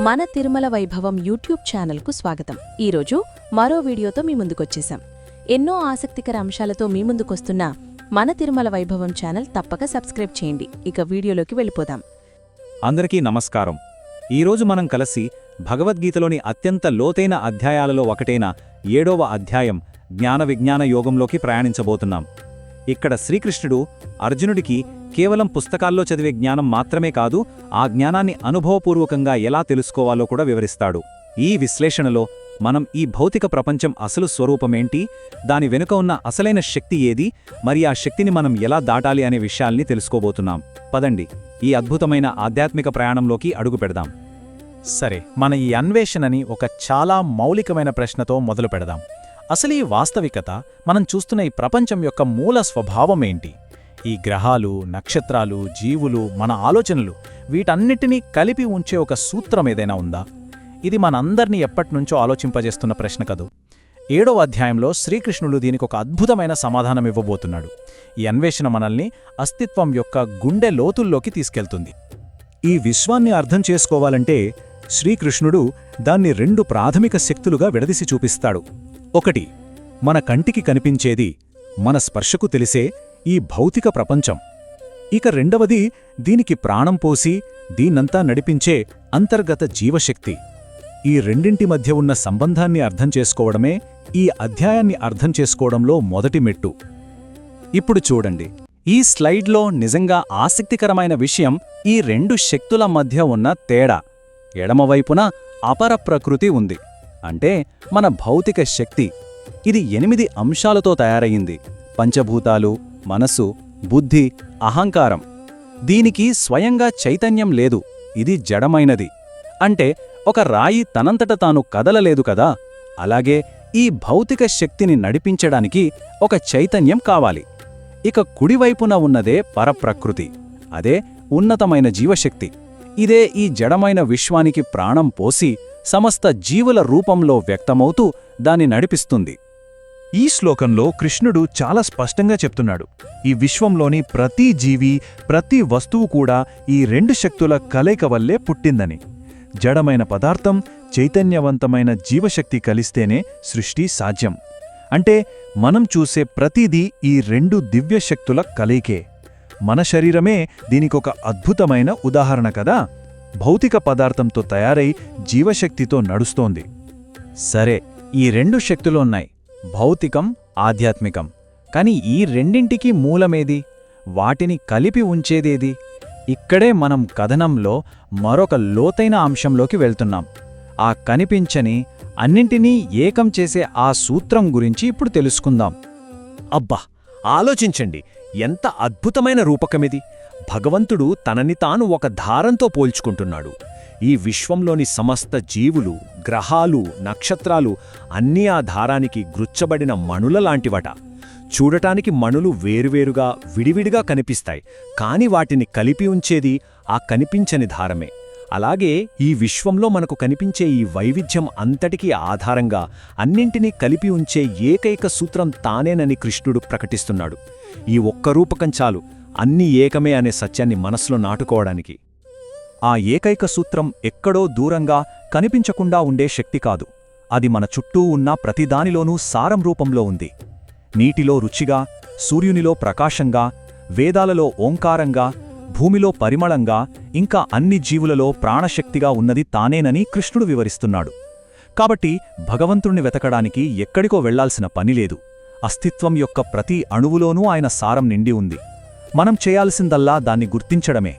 మన తిరుమల వైభవం యూట్యూబ్ ఛానల్కు స్వాగతం. ఈరోజు మరో వీడియోతో మీ ముందుకొచ్చేశాం. ఎన్నో ఆసక్తికర అంశాలతో మీ ముందుకొస్తున్న మన తిరుమల వైభవం ఛానల్ తప్పక సబ్స్క్రైబ్ చేయండి. ఇక వీడియోలోకి వెళ్ళిపోదాం. అందరికీ నమస్కారం. ఈరోజు మనం కలిసి భగవద్గీతలోని అత్యంత లోతైన అధ్యాయాలలో ఒకటైన 7వ అధ్యాయం జ్ఞాన విజ్ఞాన యోగంలోకి ప్రయాణించబోతున్నాం. ఇక్కడ శ్రీకృష్ణుడు అర్జునుడికి కేవలం పుస్తకాల్లో చదివే జ్ఞానం మాత్రమే కాదు, ఆ జ్ఞానాన్ని అనుభవపూర్వకంగా ఎలా తెలుసుకోవాలో కూడా వివరిస్తాడు. ఈ విశ్లేషణలో మనం ఈ భౌతిక ప్రపంచం అసలు స్వరూపమేంటి, దాని వెనుక ఉన్న అసలైన శక్తి ఏది, మరి ఆ శక్తిని మనం ఎలా దాటాలి అనే విషయాల్ని తెలుసుకోబోతున్నాం. పదండి, ఈ అద్భుతమైన ఆధ్యాత్మిక ప్రయాణంలోకి అడుగుపెడదాం. సరే, మన ఈ అన్వేషణని ఒక చాలా మౌలికమైన ప్రశ్నతో మొదలు పెడదాం. అసలు ఈ వాస్తవికత, మనం చూస్తున్న ఈ ప్రపంచం యొక్క మూల స్వభావమేంటి? ఈ గ్రహాలు, నక్షత్రాలు, జీవులు, మన ఆలోచనలు, వీటన్నిటినీ కలిపి ఉంచే ఒక సూత్రం ఏదైనా ఉందా? ఇది మనందర్నీ ఎప్పటినుంచో ఆలోచింపజేస్తున్న ప్రశ్న కదూ. 7వ అధ్యాయంలో శ్రీకృష్ణుడు దీనికి ఒక అద్భుతమైన సమాధానమివ్వబోతున్నాడు. ఈ అన్వేషణ మనల్ని అస్తిత్వం యొక్క గుండె లోతుల్లోకి తీసుకెళ్తుంది. ఈ విశ్వాన్ని అర్థం చేసుకోవాలంటే శ్రీకృష్ణుడు దాన్ని 2 ప్రాథమిక శక్తులుగా విడదీసి చూపిస్తాడు. ఒకటి, మన కంటికి కనిపించేది, మన స్పర్శకు తెలిసే ఈ భౌతిక ప్రపంచం. ఇక రెండవది, దీనికి ప్రాణం పోసి దీన్నంతా నడిపించే అంతర్గత జీవశక్తి. ఈ రెండింటి మధ్య ఉన్న సంబంధాన్ని అర్థం చేసుకోవడమే ఈ అధ్యాయాన్ని అర్థం చేసుకోవడంలో మొదటి మెట్టు. ఇప్పుడు చూడండి, ఈ స్లైడ్లో నిజంగా ఆసక్తికరమైన విషయం ఈ 2 శక్తుల మధ్య ఉన్న తేడా. ఎడమవైపున అపర ప్రకృతి ఉంది, అంటే మన భౌతిక శక్తి. ఇది 8 అంశాలతో తయారయింది: పంచభూతాలు, మనసు, బుద్ధి, అహంకారం. దీనికి స్వయంగా చైతన్యం లేదు, ఇది జడమైనది. అంటే ఒక రాయి తనంతట తాను కదలలేదు కదా, అలాగే ఈ భౌతిక శక్తిని నడిపించడానికి ఒక చైతన్యం కావాలి. ఇక కుడివైపున ఉన్నదే పరప్రకృతి, అదే ఉన్నతమైన జీవశక్తి. ఇదే ఈ జడమైన విశ్వానికి ప్రాణం పోసి సమస్త జీవుల రూపంలో వ్యక్తమవుతూ దాన్ని నడిపిస్తుంది. ఈ శ్లోకంలో కృష్ణుడు చాలా స్పష్టంగా చెప్తున్నాడు, ఈ విశ్వంలోని ప్రతి జీవి, ప్రతి వస్తువు కూడా ఈ 2 శక్తుల కలయిక వల్లే పుట్టిందని. జడమైన పదార్థం, చైతన్యవంతమైన జీవశక్తి కలిస్తేనే సృష్టి సాధ్యం. అంటే మనం చూసే ప్రతిదీ ఈ 2 దివ్యశక్తుల కలయికే. మన శరీరమే దీనికొక అద్భుతమైన ఉదాహరణ కదా. భౌతిక పదార్థంతో తయారై జీవశక్తితో నడుస్తోంది. సరే, ఈ 2 శక్తులున్నాయి, భౌతికం, ఆధ్యాత్మికం. కాని ఈ రెండింటికి మూలమేది? వాటిని కలిపి ఉంచేదేది? ఇక్కడే మనం కథనంలో మరొక లోతైన అంశంలోకి వెళ్తున్నాం. ఆ కనిపించని, అన్నింటినీ ఏకం చేసే ఆ సూత్రం గురించి ఇప్పుడు తెలుసుకుందాం. అబ్బా, ఆలోచించండి, ఎంత అద్భుతమైన రూపకమిది! భగవంతుడు తనని తాను ఒక దారంతో పోల్చుకుంటున్నాడు. ఈ విశ్వంలోని సమస్త జీవులు, గ్రహాలు, నక్షత్రాలు అన్నీ ఆ దారానికి గ్రుచ్చబడిన మణులలాంటివట. చూడటానికి మణులు వేరువేరుగా, విడివిడిగా కనిపిస్తాయి, కాని వాటిని కలిపి ఉంచేది ఆ కనిపించని దారమే. అలాగే ఈ విశ్వంలో మనకు కనిపించే ఈ వైవిధ్యం అంతటికీ ఆధారంగా అన్నింటినీ కలిపి ఉంచే ఏకైక సూత్రం తానేనని కృష్ణుడు ప్రకటిస్తున్నాడు. ఈ ఒక్క రూపకం చాలు అన్నీ ఏకమే అనే సత్యాన్ని మనసులో నాటుకోవడానికి. ఆ ఏకైక సూత్రం ఎక్కడో దూరంగా కనిపించకుండా ఉండే శక్తి కాదు, అది మన చుట్టూ ఉన్న ప్రతిదానిలోనూ సారం రూపంలో ఉంది. నీటిలో రుచిగా, సూర్యునిలో ప్రకాశంగా, వేదాలలో ఓంకారంగా, భూమిలో పరిమళంగా, ఇంకా అన్ని జీవులలో ప్రాణశక్తిగా ఉన్నది తానేనని కృష్ణుడు వివరిస్తున్నాడు. కాబట్టి భగవంతుణ్ణి వెతకడానికి ఎక్కడికో వెళ్లాల్సిన పనిలేదు. అస్తిత్వం యొక్క ప్రతి అణువులోనూ ఆయన సారం నిండి ఉంది. మనం చేయాల్సిందల్లా దాన్ని గుర్తించడమే.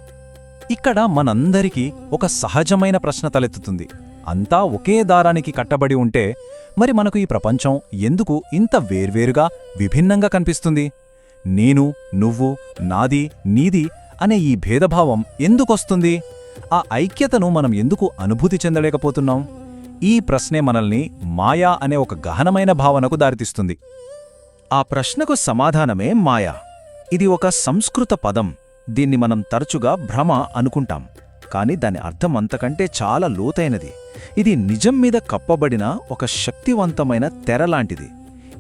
ఇక్కడ మనందరికీ ఒక సహజమైన ప్రశ్న తలెత్తుతుంది. అంతా ఒకే దారానికి కట్టబడి ఉంటే మరి మనకు ఈ ప్రపంచం ఎందుకు ఇంత వేర్వేరుగా, విభిన్నంగా కనిపిస్తుంది? నేను, నువ్వు, నాది, నీది అనే ఈ భేదభావం ఎందుకొస్తుంది? ఆ ఐక్యతను మనం ఎందుకు అనుభూతి చెందలేకపోతున్నాం? ఈ ప్రశ్నే మనల్ని మాయా అనే ఒక గహనమైన భావనకు దారితీస్తుంది. ఆ ప్రశ్నకు సమాధానమే మాయా. ఇది ఒక సంస్కృత పదం. దీన్ని మనం తరచుగా భ్రమ అనుకుంటాం, కాని దాని అర్థం అంతకంటే చాలా లోతైనది. ఇది నిజం మీద కప్పబడిన ఒక శక్తివంతమైన తెరలాంటిది.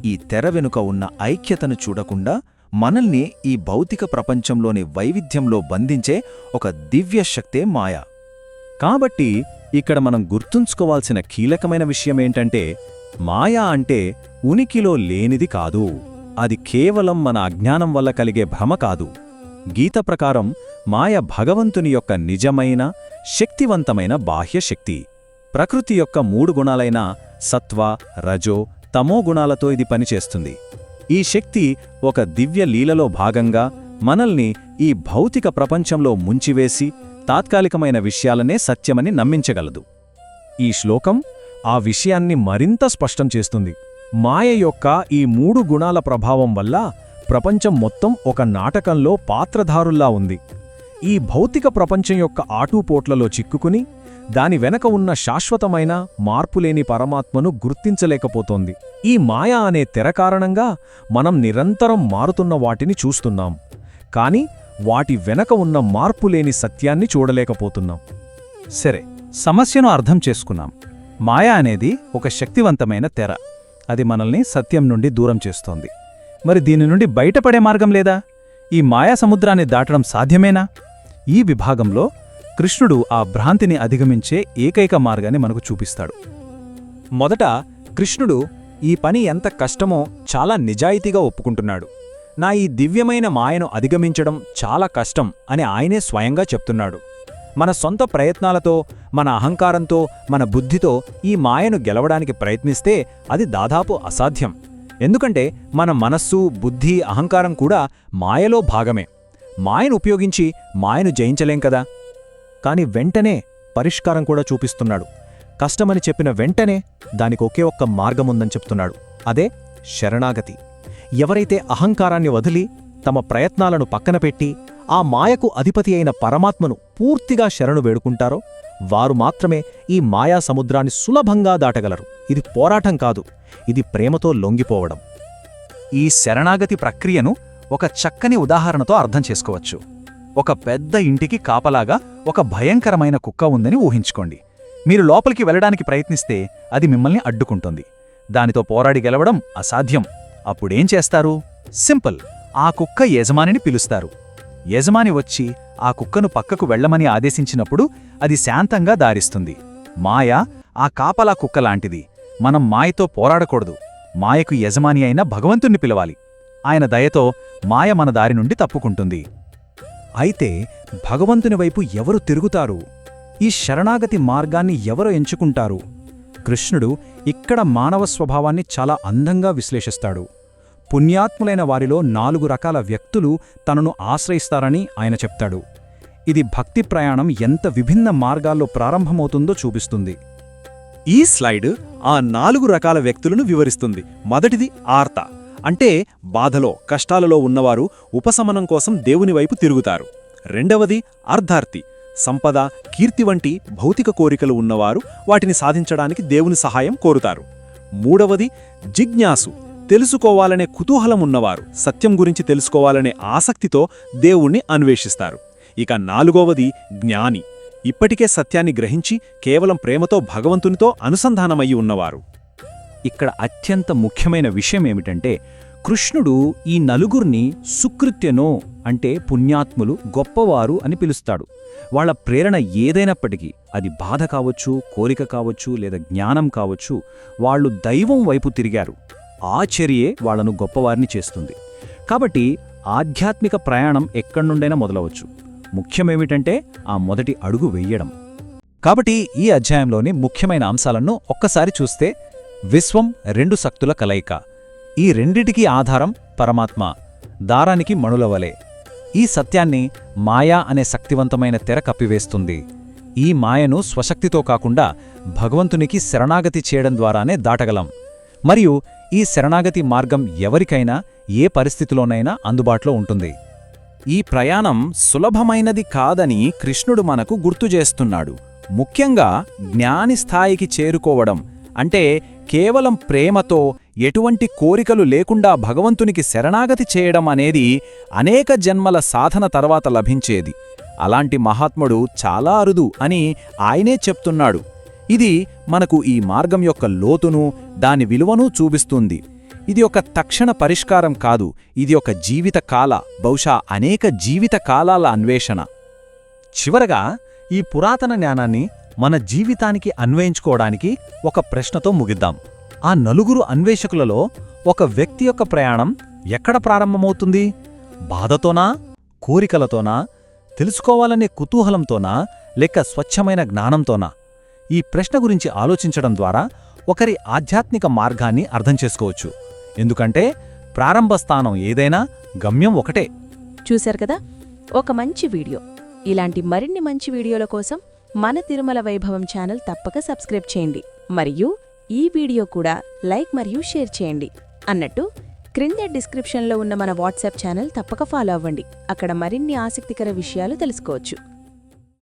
ఈ తెర వెనుక ఉన్న ఐక్యతను చూడకుండా మనల్ని ఈ భౌతిక ప్రపంచంలోని వైవిధ్యంలో బంధించే ఒక దివ్యశక్తే మాయ. కాబట్టి ఇక్కడ మనం గుర్తుంచుకోవాల్సిన కీలకమైన విషయమేంటంటే మాయా అంటే ఉనికిలో లేనిది కాదు, అది కేవలం మన అజ్ఞానం వల్ల కలిగే భ్రమ కాదు. గీత ప్రకారం మాయ భగవంతుని యొక్క నిజమైన శక్తివంతమైన బాహ్యశక్తి. ప్రకృతి యొక్క 3 గుణాలైన సత్వ, రజో, తమో గుణాలతో ఇది పనిచేస్తుంది. ఈ శక్తి ఒక దివ్య లీలలో భాగంగా మనల్ని ఈ భౌతిక ప్రపంచంలో ముంచివేసి తాత్కాలికమైన విషయాలనే సత్యమని నమ్మించగలదు. ఈ శ్లోకం ఆ విషయాన్ని మరింత స్పష్టం చేస్తుంది. మాయ యొక్క ఈ 3 గుణాల ప్రభావం వల్ల ప్రపంచం మొత్తం ఒక నాటకంలో పాత్రధారుల్లా ఉంది. ఈ భౌతిక ప్రపంచం యొక్క ఆటూపోట్లలో చిక్కుకుని దాని వెనక ఉన్న శాశ్వతమైన మార్పులేని పరమాత్మను గుర్తించలేకపోతోంది. ఈ మాయ అనే తెర కారణంగా మనం నిరంతరం మారుతున్న వాటిని చూస్తున్నాం, కాని వాటి వెనక ఉన్న మార్పులేని సత్యాన్ని చూడలేకపోతున్నాం. సరే, సమస్యను అర్థం చేసుకున్నాం. మాయ అనేది ఒక శక్తివంతమైన తెర. అది మనల్ని సత్యం నుండి దూరం చేస్తోంది. మరి దీని నుండి బయటపడే మార్గం లేదా? ఈ మాయా సముద్రాన్ని దాటడం సాధ్యమేనా? ఈ విభాగంలో కృష్ణుడు ఆ భ్రాంతిని అధిగమించే ఏకైక మార్గాన్ని మనకు చూపిస్తాడు. మొదట కృష్ణుడు ఈ పని ఎంత కష్టమో చాలా నిజాయితీగా ఒప్పుకుంటున్నాడు. నా ఈ దివ్యమైన మాయను అధిగమించడం చాలా కష్టం అని ఆయనే స్వయంగా చెప్తున్నాడు. మన సొంత ప్రయత్నాలతో, మన అహంకారంతో, మన బుద్ధితో ఈ మాయను గెలవడానికి ప్రయత్నిస్తే అది దాదాపు అసాధ్యం. ఎందుకంటే మన మనస్సు, బుద్ధి, అహంకారం కూడా మాయలో భాగమే. మాయను ఉపయోగించి మాయను జయించలేం కదా. కాని వెంటనే పరిష్కారం కూడా చూపిస్తున్నాడు. కష్టమని చెప్పిన వెంటనే దానికి ఒకే ఒక్క మార్గముందని చెప్తున్నాడు. అదే శరణాగతి. ఎవరైతే అహంకారాన్ని వదిలి తమ ప్రయత్నాలను పక్కన పెట్టి ఆ మాయకు అధిపతి అయిన పరమాత్మను పూర్తిగా శరణు వేడుకుంటారో వారు మాత్రమే ఈ మాయా సముద్రాన్ని సులభంగా దాటగలరు. ఇది పోరాటం కాదు, ఇది ప్రేమతో లొంగిపోవడం. ఈ శరణాగతి ప్రక్రియను ఒక చక్కని ఉదాహరణతో అర్థం చేసుకోవచ్చు. ఒక పెద్ద ఇంటికి కాపలాగా ఒక భయంకరమైన కుక్క ఉందని ఊహించుకోండి. మీరు లోపలికి వెళ్ళడానికి ప్రయత్నిస్తే అది మిమ్మల్ని అడ్డుకుంటుంది. దానితో పోరాడి గెలవడం అసాధ్యం. అప్పుడేం చేస్తారు? సింపుల్, ఆ కుక్క యజమానిని పిలుస్తారు. యజమాని వచ్చి ఆ కుక్కను పక్కకు వెళ్లమని ఆదేశించినప్పుడు అది శాంతంగా దారిస్తుంది. మాయ ఆ కాపలా కుక్కలాంటిది. మనం మాయతో పోరాడకూడదు. మాయకు యజమాని అయిన భగవంతుణ్ణి పిలవాలి. ఆయన దయతో మాయ మన దారి నుండి తప్పుకుంటుంది. అయితే భగవంతుని వైపు ఎవరు తిరుగుతారు? ఈ శరణాగతి మార్గాన్ని ఎవరు ఎంచుకుంటారు? కృష్ణుడు ఇక్కడ మానవ స్వభావాన్ని చాలా అందంగా విశ్లేషిస్తాడు. పుణ్యాత్ములైన వారిలో 4 రకాల వ్యక్తులు తనను ఆశ్రయిస్తారని ఆయన చెప్తాడు. ఇది భక్తి ప్రయాణం ఎంత విభిన్న మార్గాల్లో ప్రారంభమవుతుందో చూపిస్తుంది. ఈ స్లైడ్ ఆ 4 రకాల వ్యక్తులను వివరిస్తుంది. మొదటిది ఆర్త, అంటే బాధలో, కష్టాలలో ఉన్నవారు ఉపశమనం కోసం దేవుని వైపు తిరుగుతారు. రెండవది అర్ధార్తి, సంపద, కీర్తి వంటి భౌతిక కోరికలు ఉన్నవారు వాటిని సాధించడానికి దేవుని సహాయం కోరుతారు. మూడవది జిజ్ఞాసు, తెలుసుకోవాలనే కుతూహలం ఉన్నవారు సత్యం గురించి తెలుసుకోవాలనే ఆసక్తితో దేవుణ్ణి అన్వేషిస్తారు. ఇక 4వది జ్ఞాని, ఇప్పటికే సత్యాన్ని గ్రహించి కేవలం ప్రేమతో భగవంతునితో అనుసంధానమయ్యి ఉన్నవారు. ఇక్కడ అత్యంత ముఖ్యమైన విషయమేమిటంటే కృష్ణుడు ఈ నలుగురిని సుకృత్యనో అంటే పుణ్యాత్ములు, గొప్పవారు అని పిలుస్తాడు. వాళ్ల ప్రేరణ ఏదైనప్పటికీ, అది బాధ కావచ్చు, కోరిక కావచ్చు, లేదా జ్ఞానం కావచ్చు, వాళ్ళు దైవం వైపు తిరిగారు. ఆ చర్యే వాళ్లను గొప్పవారిని చేస్తుంది. కాబట్టి ఆధ్యాత్మిక ప్రయాణం ఎక్కడ్నుండైనా మొదలవచ్చు. ముఖ్యమేమిటంటే ఆ మొదటి అడుగు వెయ్యడం. కాబట్టి ఈ అధ్యాయంలోని ముఖ్యమైన అంశాలను ఒక్కసారి చూస్తే, విశ్వం 2 శక్తుల కలయిక. ఈ రెండిటికీ ఆధారం పరమాత్మ, దారానికి మణులవలే. ఈ సత్యాన్ని మాయా అనే శక్తివంతమైన తెర కప్పివేస్తుంది. ఈ మాయను స్వశక్తితో కాకుండా భగవంతునికి శరణాగతి చేయడం ద్వారానే దాటగలం. మరియు ఈ శరణాగతి మార్గం ఎవరికైనా ఏ పరిస్థితిలోనైనా అందుబాటులో ఉంటుంది. ఈ ప్రయాణం సులభమైనది కాదని కృష్ణుడు మనకు గుర్తుచేస్తున్నాడు. ముఖ్యంగా జ్ఞాని స్థాయికి చేరుకోవడం అంటే కేవలం ప్రేమతో, ఎటువంటి కోరికలు లేకుండా భగవంతునికి శరణాగతి చేయడం అనేది అనేక జన్మల సాధన తర్వాత లభించేది. అలాంటి మహాత్ముడు చాలా అరుదు అని ఆయనే చెప్తున్నాడు. ఇది మనకు ఈ మార్గం యొక్క లోతును, దాని విలువను చూపిస్తుంది. ఇది ఒక తక్షణ పరిష్కారం కాదు, ఇది ఒక జీవితకాల, బహుశా అనేక జీవితకాలాల అన్వేషణ. చివరగా ఈ పురాతన జ్ఞానాన్ని మన జీవితానికి అన్వయించుకోవడానికి ఒక ప్రశ్నతో ముగిద్దాం. ఆ నలుగురు అన్వేషకులలో ఒక వ్యక్తి యొక్క ప్రయాణం ఎక్కడ ప్రారంభమవుతుంది? బాధతోనా, కోరికలతోనా, తెలుసుకోవాలనే కుతూహలంతోనా, లేక స్వచ్ఛమైన జ్ఞానంతోనా? ఈ ప్రశ్న గురించి ఆలోచించడం ద్వారా ఒకరి ఆధ్యాత్మిక మార్గాన్ని అర్థం చేసుకోవచ్చు. ఎందుకంటే ప్రారంభ స్థానం ఏదైనా గమ్యం ఒకటే. చూశారు కదా, ఒక మంచి వీడియో. ఇలాంటి మరిన్ని మంచి వీడియోల కోసం మన తిరుమల వైభవం ఛానల్ తప్పక సబ్స్క్రైబ్ చేయండి. మరియు ఈ వీడియో కూడా లైక్ మరియు షేర్ చేయండి. అన్నట్టు క్రింద డిస్క్రిప్షన్లో ఉన్న మన వాట్సాప్ ఛానల్ తప్పక ఫాలో అవ్వండి. అక్కడ మరిన్ని ఆసక్తికర విషయాలు తెలుసుకోవచ్చు.